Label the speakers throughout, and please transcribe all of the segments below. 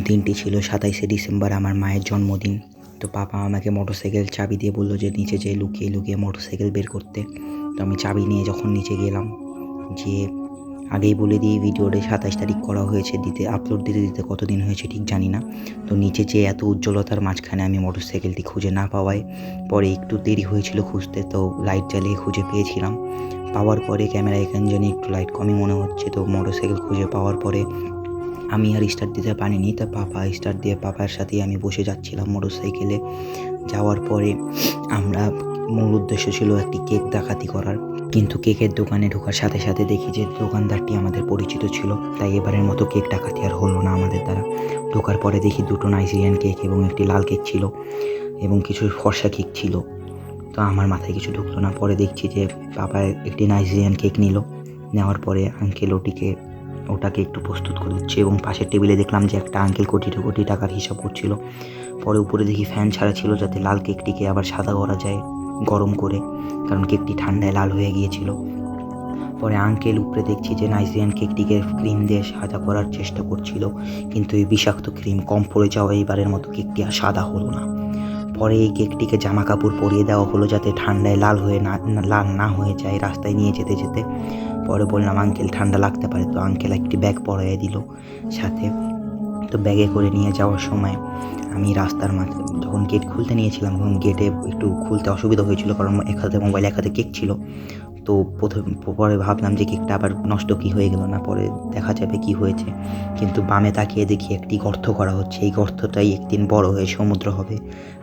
Speaker 1: দিনটি ছিল 27শে ডিসেম্বর, আমার মায়ের জন্মদিন। তো পাপা আমাকে মোটরসাইকেল চাবি দিয়ে বললো যে নিচে যেয়ে লুকিয়ে লুকিয়ে মোটরসাইকেল বের করতে। তো আমি চাবি নিয়ে যখন নিচে গেলাম, যে আগেই বলে দিই ভিডিওটা 27 তারিখ করা হয়েছে, আপলোড দিতে কতদিন হয়েছে ঠিক জানি না। তো নিচে যে এত উজ্জ্বলতার মাঝখানে আমি মোটরসাইকেলটি খুঁজে না পাওয়ায় পরে একটু দেরি হয়েছিল খুঁজতে, তো লাইট জ্বালিয়ে খুঁজে পেয়েছিলাম। পাওয়ার পরে ক্যামেরায় কেন জানি একটু লাইট কমই মনে হচ্ছে। তো মোটরসাইকেল খুঁজে পাওয়ার পরে আমি আর স্টার্ট দিতে পারিনি, তা পাপা স্টার্ট দিয়ে পাপার সাথেই আমি বসে যাচ্ছিলাম মোটরসাইকেলে। যাওয়ার পরে আমরা মূল উদ্দেশ্য ছিল একটি কেক ডাকাতি করার, কিন্তু কেকের দোকানে ঢোকার সাথে সাথে দেখি যে দোকানদারটি আমাদের পরিচিত ছিল, তাই এবারের মতো কেক ডাকাতি আর হলো না আমাদের দ্বারা। ঢোকার পরে দেখি 2টো নাইজেরিয়ান কেক এবং একটি লাল কেক ছিল এবং কিছু ফর্সা কেক ছিল। তো আমার মাথায় কিছু ঢুকলো না। পরে দেখছি যে পাপা একটি নাইজেরিয়ান কেক নিল, নেওয়ার পরে আঙ্কেল ওটাকে একটু প্রস্তুত করে দিচ্ছে এবং পাশের টেবিলে দেখলাম যে একটা আঙ্কেল কোটি কোটি টাকার হিসাব করছিল। পরে উপরে দেখি ফ্যান ছাড়া ছিল যাতে লাল কেকটিকে আবার সাদা করা যায় গরম করে, কারণ কেকটি ঠান্ডায় লাল হয়ে গিয়েছিল। পরে আঙ্কেল উপরে দেখছি যে নাইজেরিয়ান কেকটিকে ক্রিম দিয়ে সাদা করার চেষ্টা করছিল, কিন্তু এই বিষাক্ত ক্রিম কম পড়ে যাওয়া এইবারের মতো কেকটি আর সাদা হলো না। পরে এই কেকটিকে জামা কাপড় পরিয়ে দেওয়া হলো যাতে ঠান্ডায় লাল না হয়ে যায় রাস্তায় নিয়ে যেতে যেতে। পরে বললাম আঙ্কেল ঠান্ডা লাগতে পারে, তো আঙ্কেল একটি ব্যাগ পরাইয়ে দিল সাথে। তো ব্যাগে করে নিয়ে যাওয়ার সময় আমি রাস্তার মাঝে যখন গেট খুলতে নিয়েছিলাম, এবং গেটে একটু খুলতে অসুবিধা হয়েছিল কারণ এক হাতে মোবাইল এক হাতে কেক ছিল। তো পরে ভাবলাম যে কেকটা আবার নষ্ট কি হয়ে গেল না, পরে দেখা যাবে কি হয়েছে। কিন্তু বামে তাকিয়ে দেখি একটি গর্ত করা হচ্ছে, এই গর্তটাই একদিন বড় হয়ে সমুদ্র হবে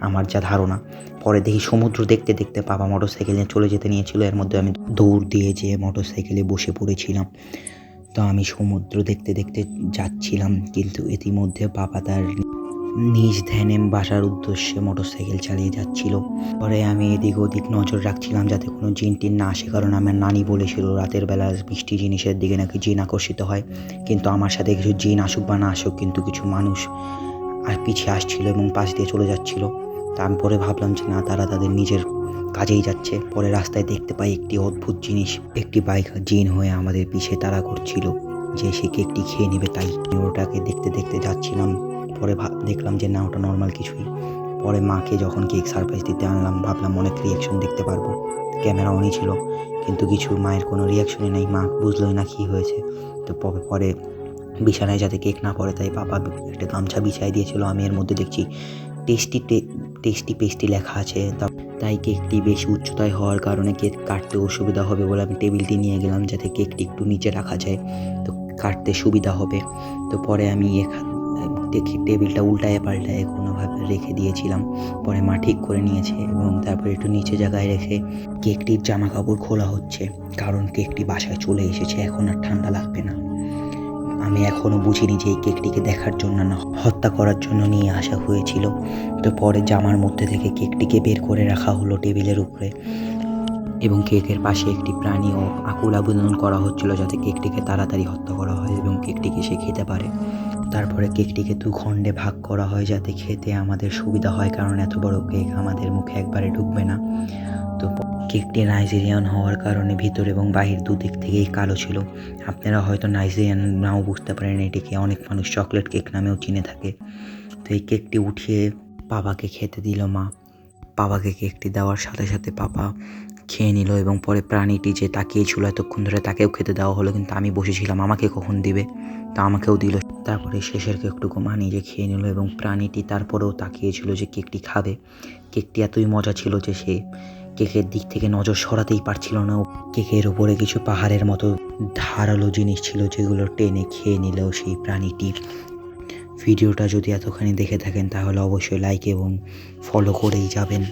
Speaker 1: আমার যা ধারণা। পরে দেখি সমুদ্র দেখতে দেখতে পাপা মোটরসাইকেল নিয়ে চলে যেতে নিয়েছিল, এর মধ্যে আমি দৌড় দিয়ে যেয়ে মোটরসাইকেলে বসে পড়েছিলাম। তো আমি সমুদ্র দেখতে দেখতে যাচ্ছিলাম, কিন্তু ইতিমধ্যে পাপা তার নিজ ধ্যানে বাসার উদ্দেশ্যে মোটরসাইকেল চালিয়ে যাচ্ছিল। পরে আমি এদিক ওদিক নজর রাখছিলাম যাতে কোনো জিন টিন না আসে, কারণ আমার নানি বলেছিল রাতের বেলা মিষ্টি জিনিসের দিকে নাকি জিন আকর্ষিত হয়। কিন্তু আমার সাথে কিছু জিন আসুক বা না আসুক, কিন্তু কিছু মানুষ আর পিছিয়ে আসছিল এবং পাশ দিয়ে চলে যাচ্ছিল। তা আমি পরে ভাবলাম যে না, তারা তাদের নিজের কাজেই যাচ্ছে। পরে রাস্তায় দেখতে পাই একটি অদ্ভুত জিনিস, একটি বাইক জিন হয়ে আমাদের পিছে তাড়া করছিল যে সে কেকটি খেয়ে নেবে, তাই ওটাকে দেখতে দেখতে যাচ্ছিলাম। পরে দেখলাম যে না, ওটা নর্মাল কিছুই। পরে মাকে যখন কেক সারপ্রাইজ দিতে আনলাম, ভাবলাম অনেক রিয়াকশন দেখতে পারবো, ক্যামেরা অনই ছিল, কিন্তু কিছু মায়ের কোনো রিয়াকশনই নেই, মা বুঝলোই না কী হয়েছে। তো পরে বিছানায় যাতে কেক না পড়ে তাই পাপা একটা গামছা বিছাই দিয়েছিল। আমি এর মধ্যে দেখছি টেস্টি পেস্টি লেখা আছে, তাই কেকটি বেশি উচ্চতায় হওয়ার কারণে কেক কাটতে অসুবিধা হবে বলে আমি টেবিলটি নিয়ে গেলাম যাতে কেকটি একটু নিচে রাখা যায়, তো কাটতে সুবিধা হবে। তো পরে আমি দেখি টেবিলটা উল্টায় পাল্টায় কোনোভাবে রেখে দিয়েছিলাম। পরে মা ঠিক করে নিয়েছে এবং তারপরে একটু নিচে জায়গায় রেখে কেকটির জামা কাপড় খোলা হচ্ছে, কারণ কেকটি বাসায় চলে এসেছে, এখন আর ঠান্ডা লাগবে না। আমি এখনও বুঝিনি যে এই কেকটিকে দেখার জন্য না হত্যা করার জন্য নিয়ে আসা হয়েছিল। তো পরে জামার মধ্যে থেকে কেকটিকে বের করে রাখা হলো টেবিলের উপরে, এবং কেকের পাশে একটি প্রাণী ও আকুল আবেদন করা হচ্ছিল যাতে কেকটিকে তাড়াতাড়ি হত্যা করা হয় এবং কেকটিকে সে খেতে পারে। তারপরে কেকটিকে 2 খণ্ডে ভাগ করা হয় যাতে খেতে আমাদের সুবিধা হয়, কারণ এত বড় কেক আমাদের মুখে একবারে ঢুকবে না। তো কেকটি নাইজেরিয়ান হওয়ার কারণে ভিতর এবং বাহির দুদিক থেকেই কালো ছিল। আপনারা হয়তো নাইজেরিয়ান নাও বুঝতে পারেন, এটিকে অনেক মানুষ চকলেট কেক নামেও চিনে থাকে। তো এই কেকটি উঠিয়ে বাবাকে খেতে দিল মা। বাবাকে কেকটি দেওয়ার সাথে সাথে পাপা খেয়ে নিল, এবং পরে প্রাণীটি যে তাকিয়েছিল এতক্ষণ ধরে তাকেও খেতে দেওয়া হলো, কিন্তু আমি বসেছিলাম আমাকে কখন দিবে, তা আমাকেও দিল। তারপরে শেষের কেকটুকু মা নিজে খেয়ে নিল, এবং প্রাণীটি তারপরেও তাকিয়েছিল যে কেকটি খাবে। কেকটি এতই মজা ছিল যে সে কেকের দিক থেকে নজর সরাতেই পারছিল না। কেকের উপরে কিছু পাহাড়ের মতো ধারালো জিনিস ছিল যেগুলো টেনে খেয়ে নিলেও সেই প্রাণীটি। ভিডিওটা যদি এতখানি দেখে থাকেন তাহলে অবশ্যই লাইক এবং ফলো করেই যাবেন।